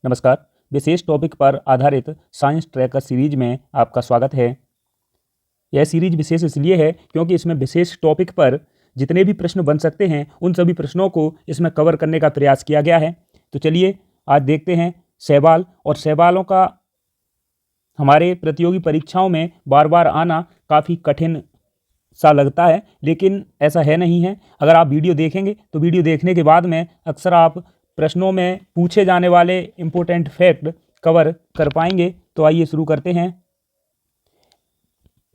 नमस्कार। विशेष टॉपिक पर आधारित साइंस ट्रैकर सीरीज में आपका स्वागत है। यह सीरीज विशेष इसलिए है क्योंकि इसमें विशेष टॉपिक पर जितने भी प्रश्न बन सकते हैं उन सभी प्रश्नों को इसमें कवर करने का प्रयास किया गया है। तो चलिए आज देखते हैं सवाल। और सवालों का हमारे प्रतियोगी परीक्षाओं में बार बार आना काफ़ी कठिन सा लगता है, लेकिन ऐसा है नहीं है। अगर आप वीडियो देखेंगे तो वीडियो देखने के बाद में अक्सर आप प्रश्नों में पूछे जाने वाले इम्पोर्टेंट फैक्ट कवर कर पाएंगे। तो आइए शुरू करते हैं।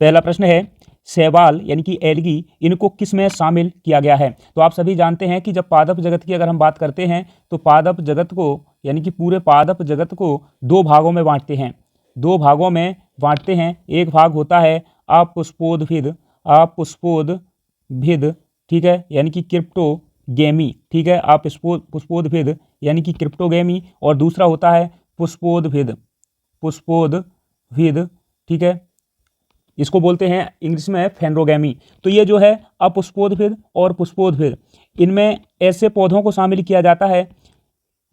पहला प्रश्न है, शैवाल यानी कि एल्गी, इनको किस में शामिल किया गया है? तो आप सभी जानते हैं कि जब पादप जगत की अगर हम बात करते हैं तो पादप जगत को यानी कि पूरे पादप जगत को दो भागों में बांटते हैं। एक भाग होता है अपुष्पोद्भिद, ठीक है, यानी कि क्रिप्टोगेमी, ठीक है, पुष्पोद्भिद यानी कि क्रिप्टोगेमी। और दूसरा होता है पुष्पोद्भिद, ठीक है, इसको बोलते हैं इंग्लिश में फेनरोगेमी। तो ये जो है अपुष्पोद्भिद और पुष्पोद्भिद, इनमें ऐसे पौधों को शामिल किया जाता है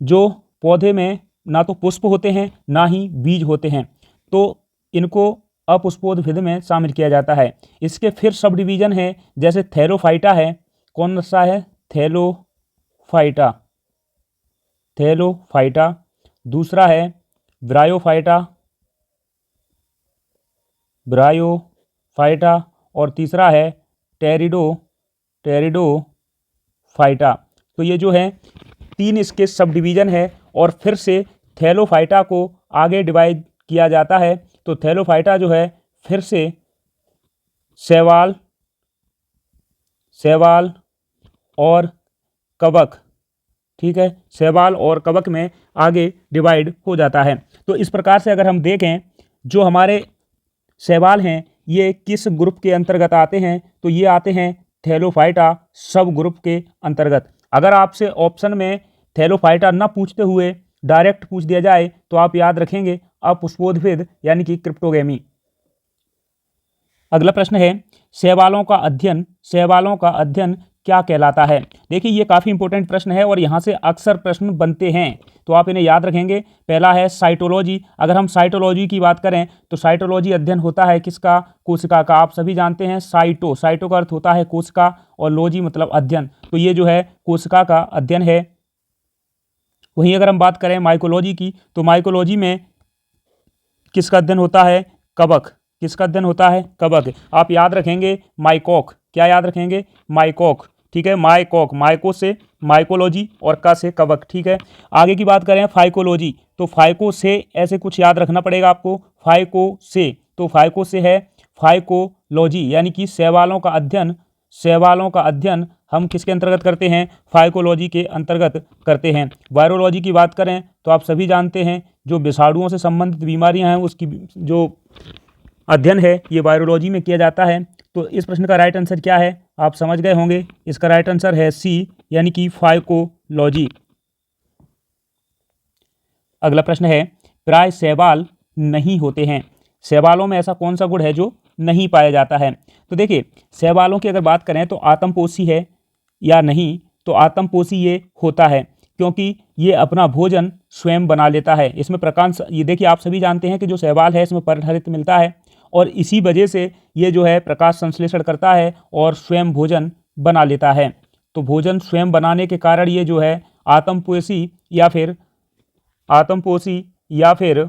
जो पौधे में ना तो पुष्प होते हैं ना ही बीज होते हैं, तो इनको अपुष्पोद्भिद में शामिल किया जाता है। इसके फिर सब डिवीजन है, जैसे थैलोफाइटा है। कौन सा है? थैलोफाइटा। दूसरा है ब्रायोफाइटा और तीसरा है टेरिडोफाइटा। तो ये जो है तीन इसके सब डिवीजन है। और फिर से थैलोफाइटा को आगे डिवाइड किया जाता है। तो थैलोफाइटा जो है फिर से शैवाल और कवक, ठीक है, शैवाल और कवक में आगे डिवाइड हो जाता है। तो इस प्रकार से अगर हम देखें जो हमारे शैवाल हैं ये किस ग्रुप के अंतर्गत आते हैं, तो ये आते हैं थैलोफाइटा सब ग्रुप के अंतर्गत। अगर आपसे ऑप्शन में थैलोफाइटा न पूछते हुए डायरेक्ट पूछ दिया जाए तो आप याद रखेंगे अपुष्पोद्भिद यानी कि क्रिप्टोगेमी। अगला प्रश्न है, शैवालों का अध्ययन क्या कहलाता है? देखिए ये काफ़ी इंपॉर्टेंट प्रश्न है और यहाँ से अक्सर प्रश्न बनते हैं, तो आप इन्हें याद रखेंगे। पहला है साइटोलॉजी। अगर हम साइटोलॉजी की बात करें तो साइटोलॉजी अध्ययन होता है किसका? कोशिका का। आप सभी जानते हैं साइटो का अर्थ होता है कोशिका और लॉजी मतलब अध्ययन, तो ये जो है कोशिका का अध्ययन है। वहीं अगर हम बात करें माइकोलॉजी की तो माइकोलॉजी में किसका अध्ययन होता है? कवक। किसका अध्ययन होता है? कवक। आप याद रखेंगे माइकॉक। क्या याद रखेंगे? माइकॉक, ठीक है, माइको से माइकोलॉजी और का से कवक, ठीक है। आगे की बात करें फाइकोलॉजी, तो फाइको से ऐसे कुछ याद रखना पड़ेगा आपको। फाइको से है फाइकोलॉजी यानी कि शैवालों का अध्ययन हम किसके अंतर्गत करते हैं? फाइकोलॉजी के अंतर्गत करते हैं। वायरोलॉजी की बात करें तो आप सभी जानते हैं जो विषाणुओं से संबंधित बीमारियां हैं उसकी जो अध्ययन है ये वायरोलॉजी में किया जाता है। तो इस प्रश्न का राइट आंसर क्या है? आप समझ गए होंगे, इसका राइट आंसर है सी यानी कि फाइकोलॉजी। अगला प्रश्न है, प्राय शैवाल नहीं होते हैं। शैवालों में ऐसा कौन सा गुण है जो नहीं पाया जाता है? तो देखिए शैवालों की अगर बात करें तो आत्मपोषी है या नहीं, तो आत्मपोषी ये होता है क्योंकि ये अपना भोजन स्वयं बना लेता है। इसमें प्रकाश, ये देखिए आप सभी जानते हैं कि जो शैवाल है इसमें परहरित मिलता है और इसी वजह से ये जो है प्रकाश संश्लेषण करता है और स्वयं भोजन बना लेता है। तो भोजन स्वयं बनाने के कारण ये जो है आत्मपोषी या फिर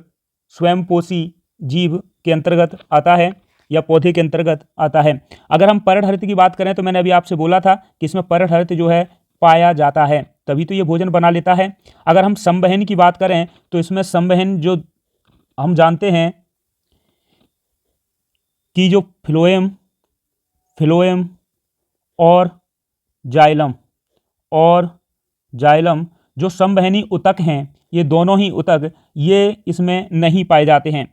स्वयंपोषी जीव के अंतर्गत आता है या पौधे के अंतर्गत आता है। अगर हम परहरित की बात करें तो मैंने अभी आपसे बोला था कि इसमें परहरित जो है पाया जाता है, तभी तो ये भोजन बना लेता है। अगर हम संवहन की बात करें तो इसमें संवहन जो हम जानते हैं कि जो फ्लोएम और जाइलम जो संवहनी ऊतक हैं, ये दोनों ही ऊतक ये इसमें नहीं पाए जाते हैं।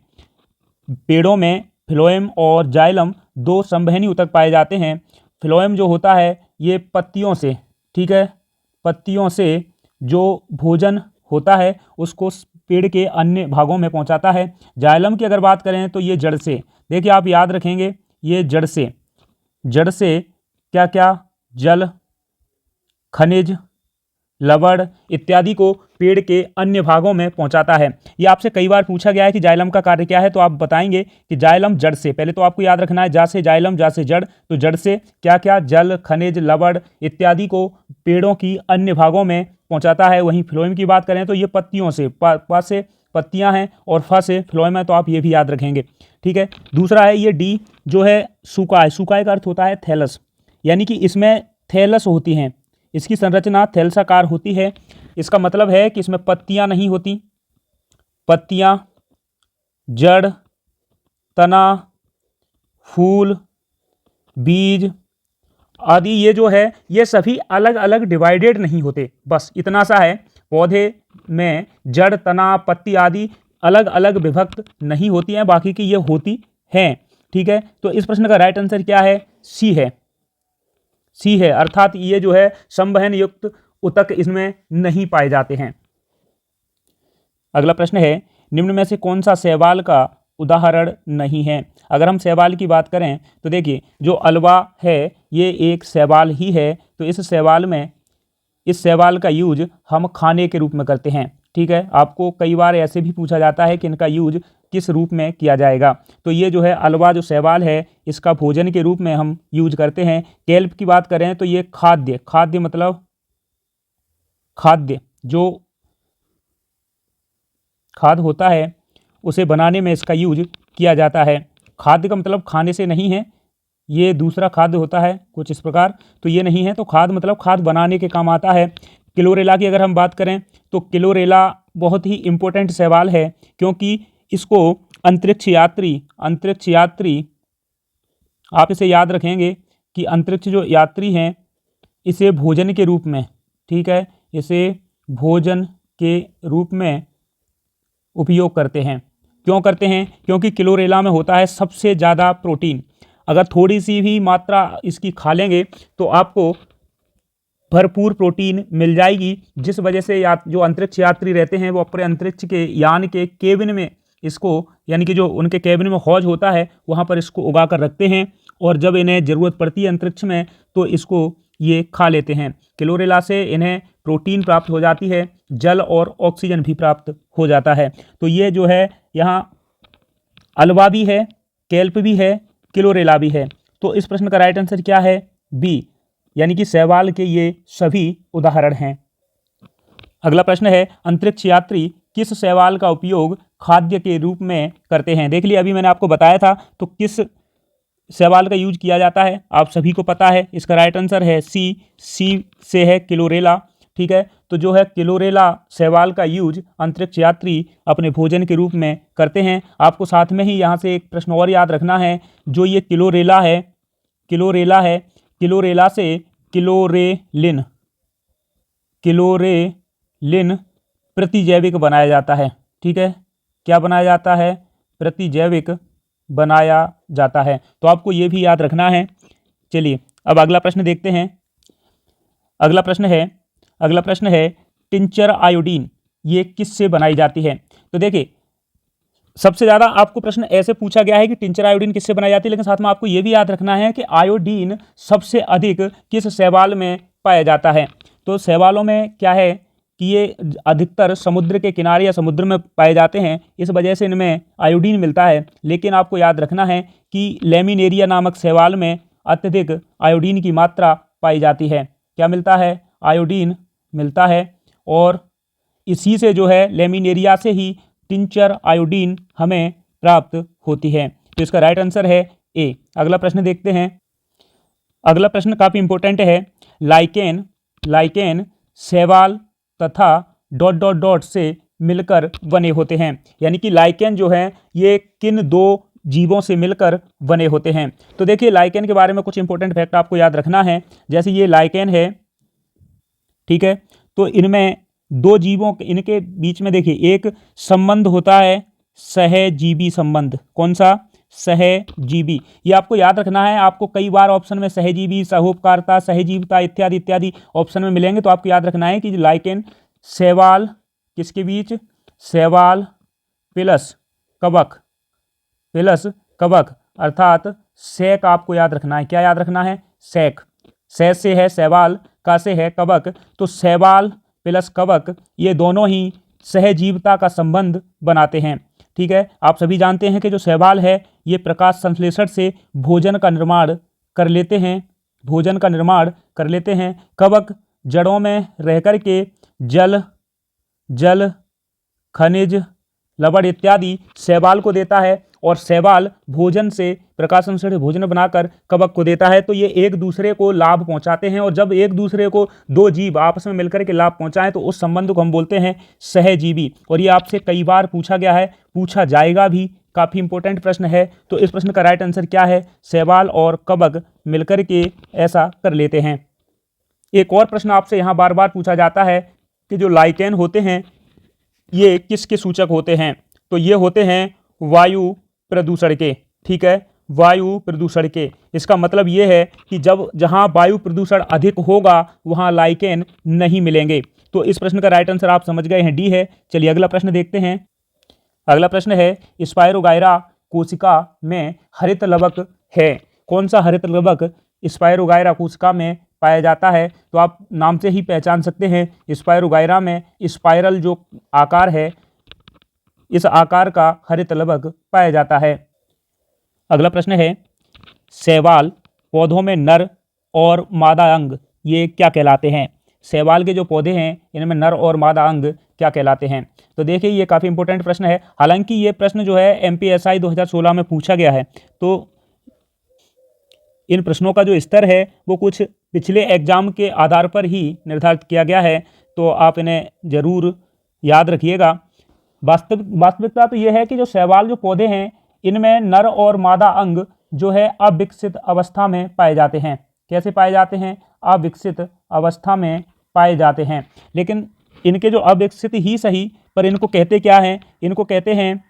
पेड़ों में फ्लोएम और जाइलम दो संवहनी ऊतक पाए जाते हैं। फ्लोएम जो होता है ये पत्तियों से, ठीक है, पत्तियों से जो भोजन होता है उसको पेड़ के अन्य भागों में पहुंचाता है। जाइलम की अगर बात करें तो ये जड़ से, देखिए आप याद रखेंगे ये जड़ से क्या क्या? जल, खनिज, लवण इत्यादि को पेड़ के अन्य भागों में पहुंचाता है। ये आपसे कई बार पूछा गया है कि जाइलम का कार्य क्या है, तो आप बताएंगे कि जाइलम जड़ से, पहले तो आपको याद रखना है जा से जाइलम, जा से जड़, तो जड़ से क्या क्या, जल, खनिज, लवण इत्यादि को पेड़ों की अन्य भागों में पहुंचाता है। वहीं फ्लोएम की बात करें तो ये पत्तियों से, पा से पत्तियां हैं और फ से फ्लोएम है, तो आप ये भी याद रखेंगे। ठीक है, दूसरा है ये डी जो है सूका है। सूका का अर्थ होता है थैलस, यानी कि इसमें थैलस होती हैं, इसकी संरचना थैलसाकार होती है। इसका मतलब है कि इसमें पत्तियां नहीं होती, पत्तियां, जड़, तना, फूल, बीज आदि ये जो है ये सभी अलग अलग डिवाइडेड नहीं होते, बस इतना सा है। पौधे में जड़, तना, पत्ती आदि अलग अलग विभक्त नहीं होती हैं, बाकी की ये होती हैं। ठीक है, तो इस प्रश्न का राइट आंसर क्या है? सी है, सी है, अर्थात ये जो है संवहन युक्त ऊतक इसमें नहीं पाए जाते हैं। अगला प्रश्न है, निम्न में से कौन सा शैवाल का उदाहरण नहीं है? अगर हम शैवाल की बात करें तो देखिए जो अल्वा है ये एक शैवाल ही है, तो इस शैवाल का यूज हम खाने के रूप में करते हैं। ठीक है, आपको कई बार ऐसे भी पूछा जाता है कि इनका यूज किस रूप में किया जाएगा, तो ये जो है अल्वा जो शैवाल है इसका भोजन के रूप में हम यूज करते हैं। केल्प की बात करें तो ये खाद्य मतलब खाद्य, जो खाद्य होता है उसे बनाने में इसका यूज किया जाता है। खाद्य का मतलब खाने से नहीं है, ये दूसरा खाद्य होता है कुछ इस प्रकार, तो ये नहीं है, तो खाद्य मतलब खाद्य बनाने के काम आता है। क्लोरेला की अगर हम बात करें तो क्लोरेला बहुत ही इंपॉर्टेंट सवाल है, क्योंकि इसको अंतरिक्ष यात्री आप इसे याद रखेंगे कि अंतरिक्ष जो यात्री हैं इसे भोजन के रूप में, ठीक है, इसे भोजन के रूप में उपयोग करते हैं। क्यों करते हैं? क्योंकि क्लोरेला में होता है सबसे ज़्यादा प्रोटीन। अगर थोड़ी सी भी मात्रा इसकी खा लेंगे तो आपको भरपूर प्रोटीन मिल जाएगी, जिस वजह से जो अंतरिक्ष यात्री रहते हैं वो अपने अंतरिक्ष के यान के केबिन में इसको, यानी कि जो उनके केबिन में हौज होता है वहाँ पर इसको उगा कर रखते हैं, और जब इन्हें ज़रूरत पड़ती है अंतरिक्ष में तो इसको ये खा लेते हैं। क्लोरेला से इन्हें प्रोटीन प्राप्त हो जाती है, जल और ऑक्सीजन भी प्राप्त हो जाता है। तो ये जो है यहाँ अल्वा भी है, केल्प भी है, क्लोरेला भी है। तो इस प्रश्न का राइट आंसर क्या है? बी, यानी कि शैवाल के ये सभी उदाहरण हैं। अगला प्रश्न है, अंतरिक्ष यात्री किस शैवाल का उपयोग खाद्य के रूप में करते हैं? देख लिया, अभी मैंने आपको बताया था, तो किस शैवाल का यूज किया जाता है आप सभी को पता है। इसका राइट आंसर है सी से है क्लोरेला। ठीक है, तो जो है क्लोरेला शैवाल का यूज अंतरिक्ष यात्री अपने भोजन के रूप में करते हैं। आपको साथ में ही यहाँ से एक प्रश्न और याद रखना है, जो ये क्लोरेला है, क्लोरेला से क्लोरेलिन प्रतिजैविक बनाया जाता है। ठीक है, क्या बनाया जाता है? प्रतिजैविक बनाया जाता है, तो आपको ये भी याद रखना है। चलिए अब अगला प्रश्न देखते हैं। अगला प्रश्न है टिंचर आयोडीन ये किससे बनाई जाती है? तो देखिए सबसे ज़्यादा आपको प्रश्न ऐसे पूछा गया है कि टिंचर आयोडीन किससे बनाई जाती है, लेकिन साथ में आपको ये भी याद रखना है कि आयोडीन सबसे अधिक किस शैवाल में पाया जाता है। तो शैवालों में क्या है कि ये अधिकतर समुद्र के किनारे या समुद्र में पाए जाते हैं, इस वजह से इनमें आयोडीन मिलता है। लेकिन आपको याद रखना है कि लेमिनेरिया नामक शैवाल में अत्यधिक आयोडीन की मात्रा पाई जाती है। क्या मिलता है? आयोडीन मिलता है, और इसी से जो है लेमिनेरिया से ही टिंचर आयोडीन हमें प्राप्त होती है। तो इसका राइट आंसर है ए। अगला प्रश्न देखते हैं। अगला प्रश्न काफ़ी इंपॉर्टेंट है। लाइकेन शैवाल तथा ... से मिलकर बने होते हैं, यानी कि लाइकेन जो है ये किन दो जीवों से मिलकर बने होते हैं? तो देखिए लाइकेन के बारे में कुछ इंपॉर्टेंट फैक्ट आपको याद रखना है। जैसे ये लाइकेन है, ठीक है, तो इनमें दो जीवों इनके बीच में देखिए एक संबंध होता है, सहजीवी संबंध। कौन सा? सहजीवी। ये आपको याद रखना है। आपको कई बार ऑप्शन में सहजीवी, सहोपकारिता, सहजीवता इत्यादि इत्यादि ऑप्शन में मिलेंगे, तो आपको याद रखना है कि लाइकेन शैवाल किसके बीच? शैवाल प्लस कवक अर्थात सेक आपको याद रखना है। क्या याद रखना है? सेक। से है शैवाल, का से है कवक, तो शैवाल प्लस कवक, ये दोनों ही सहजीविता का संबंध बनाते हैं। ठीक है, आप सभी जानते हैं कि जो शैवाल है ये प्रकाश संश्लेषण से भोजन का निर्माण कर लेते हैं। कवक जड़ों में रह कर के जल खनिज लवण इत्यादि शैवाल को देता है, और शैवाल भोजन से प्रकाश संश्लेषण भोजन बनाकर कवक को देता है। तो ये एक दूसरे को लाभ पहुंचाते हैं, और जब एक दूसरे को दो जीव आपस में मिलकर के लाभ पहुंचाएं तो उस संबंध को हम बोलते हैं सहजीवी। और ये आपसे कई बार पूछा गया है, पूछा जाएगा भी, काफ़ी इंपॉर्टेंट प्रश्न है। तो इस प्रश्न का राइट आंसर क्या है? शैवाल और कवक मिलकर के ऐसा कर लेते हैं। एक और प्रश्न आपसे यहाँ बार बार पूछा जाता है कि जो लाइकेन होते हैं ये किसके सूचक होते हैं? तो ये होते हैं वायु प्रदूषण के। ठीक है, वायु प्रदूषण के। इसका मतलब ये है कि जब जहाँ वायु प्रदूषण अधिक होगा वहाँ लाइकेन नहीं मिलेंगे। तो इस प्रश्न का राइट आंसर आप समझ गए हैं, डी है। चलिए अगला प्रश्न देखते हैं। अगला प्रश्न है, स्पाइरोगायरा कोशिका में हरित लवक है। कौन सा हरित लवक स्पाइरोगायरा कोशिका में पाया जाता है? तो आप नाम से ही पहचान सकते हैं, स्पाइरोगायरा में स्पाइरल जो आकार है, इस आकार का हरित लवक पाया जाता है। अगला प्रश्न है, शैवाल पौधों में नर और मादा अंग ये क्या कहलाते हैं? शैवाल के जो पौधे हैं इनमें नर और मादा अंग क्या कहलाते हैं? तो देखिए ये काफ़ी इंपॉर्टेंट प्रश्न है। हालांकि ये प्रश्न जो है MPSI 2016 में पूछा गया है। तो इन प्रश्नों का जो स्तर है वो कुछ पिछले एग्जाम के आधार पर ही निर्धारित किया गया है, तो आप इन्हें जरूर याद रखिएगा। वास्तविकता तो यह है कि जो शैवाल जो पौधे हैं इनमें नर और मादा अंग जो है अविकसित अवस्था में पाए जाते हैं। कैसे पाए जाते हैं? अविकसित अवस्था में पाए जाते हैं। लेकिन इनके जो अविकसित ही सही, पर इनको कहते क्या हैं? इनको कहते हैं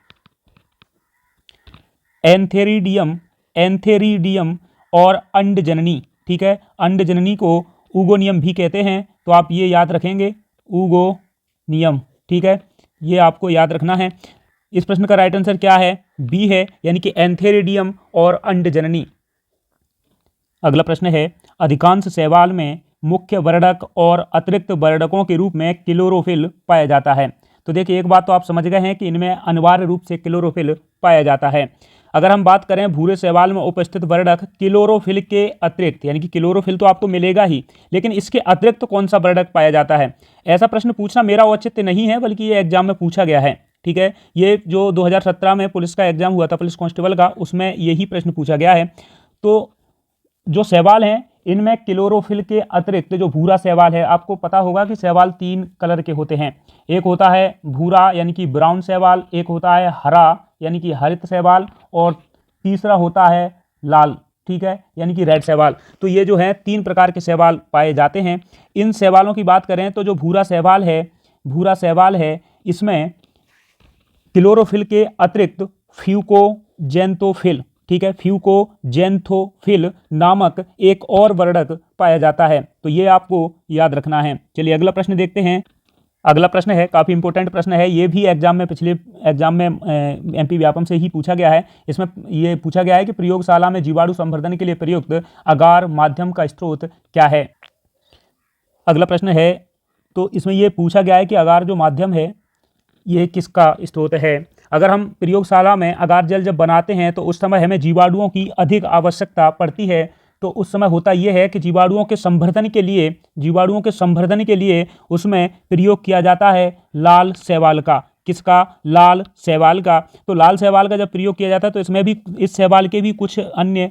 एंथेरिडियम और अंडजननी। ठीक है, अंडजननी को उगोनियम भी कहते हैं, तो आप ये याद रखेंगे, उगोनियम। ठीक है, ये आपको याद रखना है। इस प्रश्न का राइट आंसर क्या है? बी है, यानी कि एंथेरिडियम और अंडजननी। अगला प्रश्न है, अधिकांश शैवाल में मुख्य वर्णक और अतिरिक्त वर्णकों के रूप में क्लोरोफिल पाया जाता है। तो देखिए एक बात तो आप समझ गए हैं कि इनमें अनिवार्य रूप से क्लोरोफिल पाया जाता है। अगर हम बात करें भूरे शैवाल में उपस्थित वर्णक क्लोरोफिल के अतिरिक्त, यानी कि क्लोरोफिल तो आपको मिलेगा ही, लेकिन इसके अतिरिक्त कौन सा वर्णक पाया जाता है? ऐसा प्रश्न पूछना मेरा औचित्य नहीं है, बल्कि ये एग्जाम में पूछा गया है। ठीक है, ये जो 2017 में पुलिस का एग्जाम हुआ था, पुलिस कांस्टेबल का, उसमें यही प्रश्न पूछा गया है। तो जो शैवाल हैं इनमें क्लोरोफिल के अतिरिक्त जो भूरा शैवाल है, आपको पता होगा कि शैवाल 3 कलर के होते हैं। एक होता है भूरा यानी कि ब्राउन शैवाल, एक होता है हरा यानी कि हरित शैवाल, और तीसरा होता है लाल, ठीक है, यानी कि रेड शैवाल। तो ये जो है 3 प्रकार के शैवाल पाए जाते हैं। इन शैवालों की बात करें तो जो भूरा शैवाल है इसमें क्लोरोफिल के अतिरिक्त फ्यूकोजेंथोफिल, ठीक है, फ्यूकोजेंथोफिल नामक एक और वर्णक पाया जाता है। तो ये आपको याद रखना है। चलिए अगला प्रश्न देखते हैं। अगला प्रश्न है, काफ़ी इंपॉर्टेंट प्रश्न है, ये भी एग्जाम में, पिछले एग्जाम में MP व्यापम से ही पूछा गया है। इसमें ये पूछा गया है कि प्रयोगशाला में जीवाणु संवर्धन के लिए प्रयुक्त अगार माध्यम का स्रोत क्या है। अगला प्रश्न है, तो इसमें ये पूछा गया है कि अगार जो माध्यम है ये किसका स्रोत है। अगर हम प्रयोगशाला में अगार जल जब बनाते हैं तो उस समय हमें जीवाणुओं की अधिक आवश्यकता पड़ती है। तो उस समय होता यह है कि जीवाणुओं के संवर्धन के लिए उसमें प्रयोग किया जाता है लाल शैवाल का। किसका? लाल शैवाल का। तो लाल शैवाल का जब प्रयोग किया जाता है तो इसमें भी, इस शैवाल के भी कुछ अन्य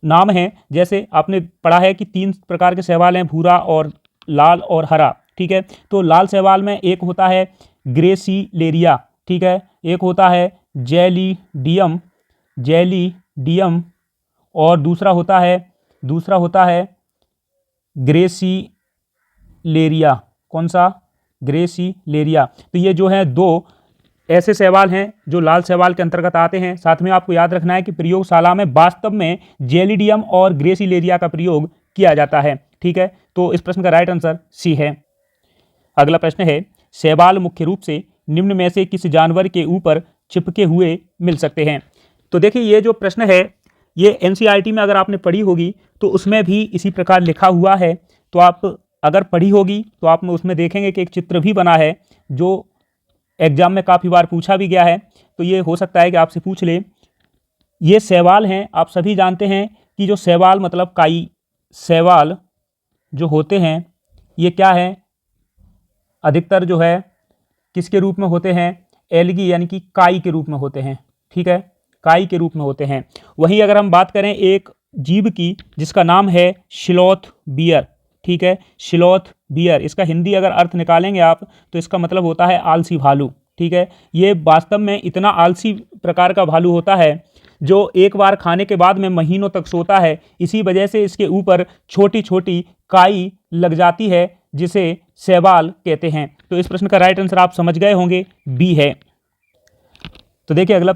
नाम हैं। जैसे आपने पढ़ा है कि 3 प्रकार के शैवाल हैं, भूरा और लाल और हरा, ठीक है। तो लाल शैवाल में एक होता है ग्रेसिलेरिया, ठीक है, एक होता है जेलीडियम और दूसरा होता है ग्रेसिलेरिया। कौन सा? ग्रेसिलेरिया। तो ये जो है 2 ऐसे शैवाल हैं जो लाल शैवाल के अंतर्गत आते हैं। साथ में आपको याद रखना है कि प्रयोगशाला में वास्तव में जेलिडियम और ग्रेसिलेरिया का प्रयोग किया जाता है, ठीक है। तो इस प्रश्न का राइट आंसर सी है। अगला प्रश्न है, शैवाल मुख्य रूप से निम्न में से किस जानवर के ऊपर चिपके हुए मिल सकते हैं। तो देखिए ये जो प्रश्न है ये NCERT में अगर आपने पढ़ी होगी तो उसमें भी इसी प्रकार लिखा हुआ है। तो आप अगर पढ़ी होगी तो आप उसमें देखेंगे कि एक चित्र भी बना है जो एग्जाम में काफ़ी बार पूछा भी गया है, तो ये हो सकता है कि आपसे पूछ ले। ये शैवाल हैं, आप सभी जानते हैं कि जो शैवाल मतलब काई शैवाल जो होते हैं ये क्या है, अधिकतर जो है किसके रूप में होते हैं, एल्गी यानी कि काई के रूप में होते हैं। ठीक है, काई के रूप में होते हैं। वहीं अगर हम बात करें एक जीव की जिसका नाम है स्लॉथ बियर, ठीक है, स्लॉथ बियर, इसका हिंदी अगर अर्थ निकालेंगे आप तो इसका मतलब होता है आलसी भालू। ठीक है, ये वास्तव में इतना आलसी प्रकार का भालू होता है जो एक बार खाने के बाद में महीनों तक सोता है, इसी वजह से इसके ऊपर छोटी छोटी काई लग जाती है जिसे शैवाल कहते हैं। तो इस प्रश्न का राइट आंसर आप समझ गए होंगे, बी है। तो देखिए अगला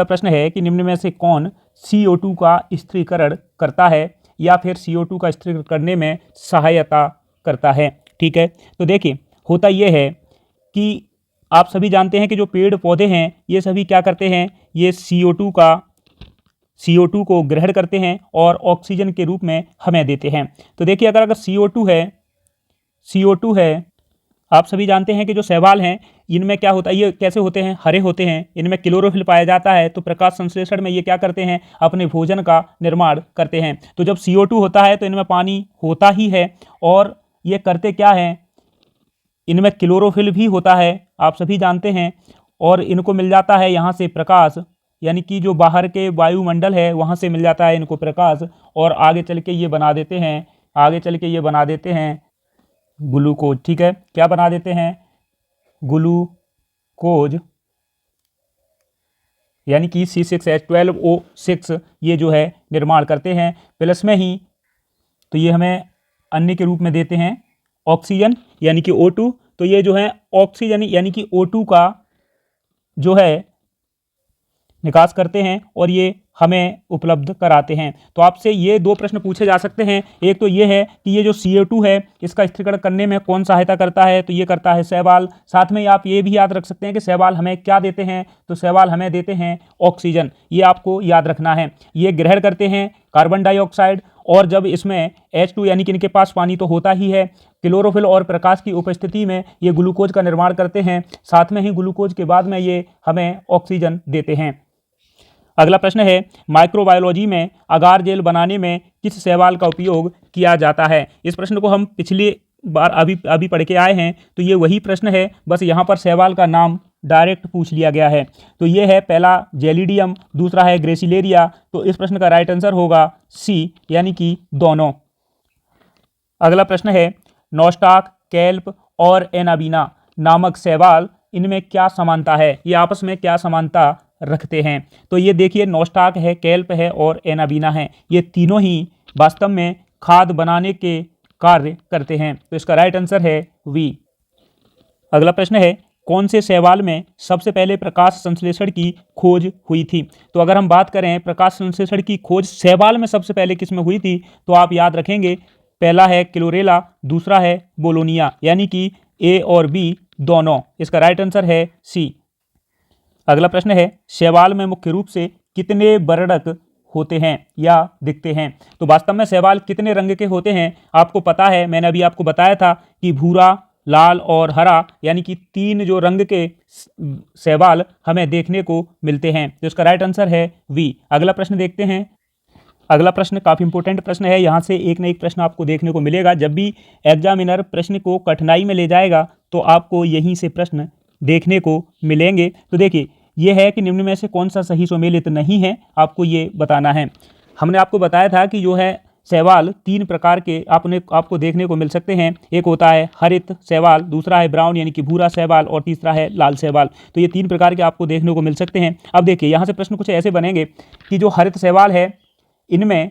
प्रश्न है कि निम्न में से कौन CO2 का स्थिरीकरण करता है या फिर CO2 का स्थिरीकरण करने में सहायता करता है। ठीक है, तो देखिए होता यह है कि आप सभी जानते हैं कि जो पेड़ पौधे हैं ये सभी क्या करते हैं, ये CO2 को ग्रहण करते हैं और ऑक्सीजन के रूप में हमें देते हैं। तो देखिए अगर CO2 है, आप सभी जानते हैं कि जो शैवाल हैं इनमें क्या होता है, ये कैसे होते हैं, हरे होते हैं, इनमें क्लोरोफिल पाया जाता है। तो प्रकाश संश्लेषण में ये क्या करते हैं, अपने भोजन का निर्माण करते हैं। तो जब CO2 होता है तो इनमें पानी होता ही है और ये करते क्या हैं, इनमें क्लोरोफिल भी होता है, आप सभी जानते हैं, और इनको मिल जाता है यहाँ से प्रकाश, यानी कि जो बाहर के वायुमंडल है वहाँ से मिल जाता है इनको प्रकाश, और आगे चल के ये बना देते हैं ग्लूकोज। ठीक है, क्या बना देते हैं, ग्लूकोज, यानी कि C6H12O6 ये जो है निर्माण करते हैं। प्लस में ही तो ये हमें अन्य के रूप में देते हैं ऑक्सीजन यानी कि O2। तो ये जो है ऑक्सीजन यानी कि O2 का जो है निकास करते हैं और ये हमें उपलब्ध कराते हैं। तो आपसे ये दो प्रश्न पूछे जा सकते हैं। एक तो ये है कि ये जो CO2 है इसका स्थिरीकरण करने में कौन सहायता करता है, तो ये करता है शैवाल। साथ में आप ये भी याद रख सकते हैं कि शैवाल हमें क्या देते हैं, तो शैवाल हमें देते हैं ऑक्सीजन। ये आपको याद रखना है। ये ग्रहण करते हैं कार्बन डाइऑक्साइड, और जब इसमें H2 यानी कि इनके पास पानी तो होता ही है, क्लोरोफिल और प्रकाश की उपस्थिति में ये ग्लूकोज का निर्माण करते हैं। साथ में ही ग्लूकोज के बाद में ये हमें ऑक्सीजन देते हैं। अगला प्रश्न है माइक्रोबायोलॉजी में अगार जेल बनाने में किस शैवाल का उपयोग किया जाता है। इस प्रश्न को हम पिछली बार अभी पढ़ के आए हैं, तो ये वही प्रश्न है, बस यहाँ पर शैवाल का नाम डायरेक्ट पूछ लिया गया है। तो ये है पहला जेलिडियम, दूसरा है ग्रेसिलेरिया। तो इस प्रश्न का राइट आंसर होगा सी, यानी कि दोनों। अगला प्रश्न है नॉस्टाक, कैल्प और एनाबीना नामक शैवाल, इनमें क्या समानता है, ये आपस में क्या समानता रखते हैं। तो ये देखिए नॉस्टाक है, कैल्प है और एनाबीना है, ये तीनों ही वास्तव में खाद बनाने के कार्य करते हैं। तो इसका राइट आंसर है वी। अगला प्रश्न है कौन से शैवाल में सबसे पहले प्रकाश संश्लेषण की खोज हुई थी। तो अगर हम बात करें प्रकाश संश्लेषण की खोज शैवाल में सबसे पहले किस में हुई थी, तो आप याद रखेंगे पहला है क्लोरेला, दूसरा है बोलोनिया, यानी कि ए और बी दोनों। इसका राइट आंसर है सी। अगला प्रश्न है शैवाल में मुख्य रूप से कितने वर्णक होते हैं या दिखते हैं। तो वास्तव में शैवाल कितने रंग के होते हैं आपको पता है, मैंने अभी आपको बताया था कि भूरा, लाल और हरा, यानी कि तीन जो रंग के शैवाल हमें देखने को मिलते हैं। तो इसका राइट आंसर है वी। अगला प्रश्न देखते हैं। अगला प्रश्न काफ़ी इंपॉर्टेंट प्रश्न है, यहाँ से एक न एक प्रश्न आपको देखने को मिलेगा। जब भी एग्जामिनर प्रश्न को कठिनाई में ले जाएगा तो आपको यहीं से प्रश्न देखने को मिलेंगे। तो देखिए ये है कि निम्न में से कौन सा सही सुमेलित नहीं है, आपको ये बताना है। हमने आपको बताया था कि जो है शैवाल तीन प्रकार के आपको देखने को मिल सकते हैं। एक होता है हरित शैवाल, दूसरा है ब्राउन यानी कि भूरा शैवाल, और तीसरा है लाल शैवाल। तो ये तीन प्रकार के आपको देखने को मिल सकते हैं। अब देखिए यहाँ से प्रश्न कुछ ऐसे बनेंगे कि जो हरित शैवाल है इनमें,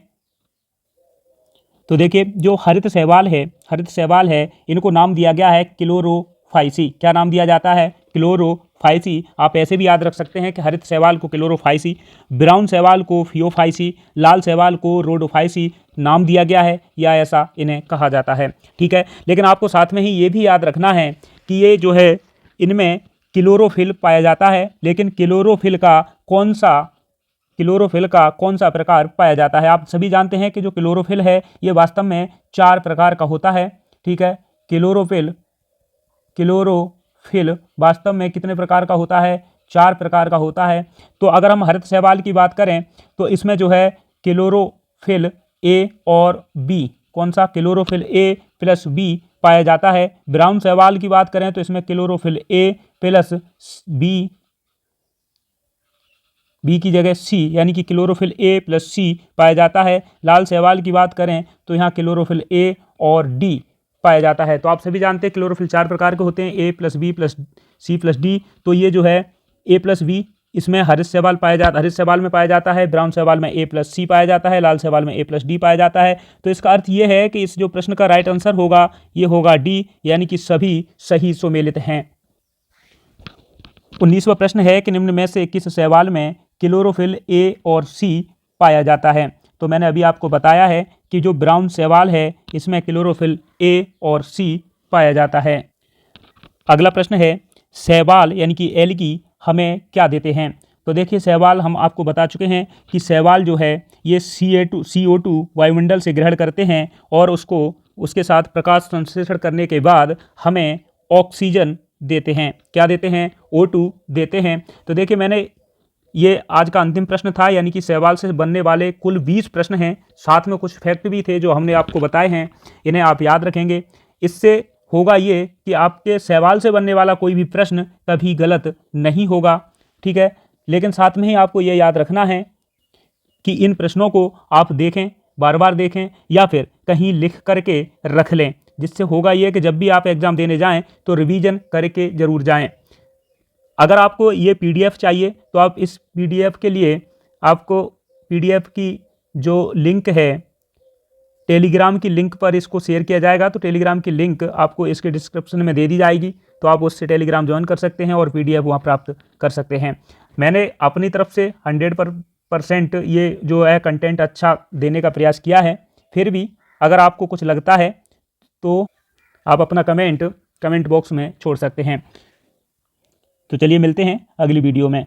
तो देखिए जो हरित शैवाल है इनको नाम दिया गया है क्लोरोफाइसी। क्या नाम दिया जाता है, क्लोरोफाइसी। आप ऐसे भी याद रख सकते हैं कि हरित शैवाल को क्लोरोफाइसी, ब्राउन शैवाल को फियोफाइसी, लाल शैवाल को रोडोफाइसी नाम दिया गया है या ऐसा इन्हें कहा जाता है। ठीक है, लेकिन आपको साथ में ही ये भी याद रखना है कि ये जो है इनमें क्लोरोफिल पाया जाता है, लेकिन क्लोरोफिल का कौन सा क्लोरोफिल का कौन सा प्रकार पाया जाता है। आप सभी जानते हैं कि जो क्लोरोफिल है ये वास्तव में 4 प्रकार का होता है। ठीक है, क्लोरोफिल वास्तव में कितने प्रकार का होता है, 4 प्रकार का होता है। तो अगर हम हरित शैवाल की बात करें तो इसमें जो है क्लोरोफिल ए और बी, कौन सा, क्लोरोफिल ए प्लस बी पाया जाता है। ब्राउन शैवाल की बात करें तो इसमें क्लोरोफिल ए प्लस बी की जगह सी, यानी कि क्लोरोफिल ए प्लस सी पाया जाता है। लाल शैवाल की बात करें तो यहाँ क्लोरोफिल ए और डी पाया जाता है। तो आप सभी जानते हैं क्लोरोफिल 4 प्रकार के होते हैं, A plus B plus C plus D. तो ये जो है ए प्लस बी इसमें हरित शैवाल में पाया जाता है, ब्राउन शैवाल में ए प्लस सी पाया जाता है, लाल शैवाल में ए प्लस डी पाया जाता है। तो इसका अर्थ ये है कि इस जो प्रश्न का राइट आंसर होगा ये होगा डी, यानी कि सभी सही सुमेलित हैं। 19वां प्रश्न है कि निम्न में से किस शैवाल में क्लोरोफिल ए और सी पाया जाता है। तो मैंने अभी आपको बताया है कि जो ब्राउन शैवाल है इसमें क्लोरोफिल ए और सी पाया जाता है। अगला प्रश्न है शैवाल यानी कि एल्गी हमें क्या देते हैं। तो देखिए शैवाल हम आपको बता चुके हैं कि शैवाल जो है ये CO2 वायुमंडल से ग्रहण करते हैं और उसके साथ प्रकाश संश्लेषण करने के बाद हमें ऑक्सीजन देते हैं। क्या देते हैं, O2 देते हैं। तो देखिए मैंने ये आज का अंतिम प्रश्न था, यानी कि शैवाल से बनने वाले कुल 20 प्रश्न हैं, साथ में कुछ फैक्ट भी थे जो हमने आपको बताए हैं, इन्हें आप याद रखेंगे। इससे होगा ये कि आपके शैवाल से बनने वाला कोई भी प्रश्न कभी गलत नहीं होगा। ठीक है, लेकिन साथ में ही आपको ये याद रखना है कि इन प्रश्नों को आप देखें, बार बार देखें या फिर कहीं लिख करके रख लें, जिससे होगा ये कि जब भी आप एग्ज़ाम देने जाएं तो रिवीजन करके ज़रूर जाएं। अगर आपको ये PDF चाहिए तो आप इस PDF के लिए आपको PDF की जो लिंक है टेलीग्राम की लिंक पर इसको शेयर किया जाएगा। तो टेलीग्राम की लिंक आपको इसके डिस्क्रिप्शन में दे दी जाएगी, तो आप उससे टेलीग्राम ज्वाइन कर सकते हैं और PDF वहाँ प्राप्त कर सकते हैं। मैंने अपनी तरफ से 100% ये जो है कंटेंट अच्छा देने का प्रयास किया है। फिर भी अगर आपको कुछ लगता है तो आप अपना कमेंट बॉक्स में छोड़ सकते हैं। तो चलिए मिलते हैं अगली वीडियो में।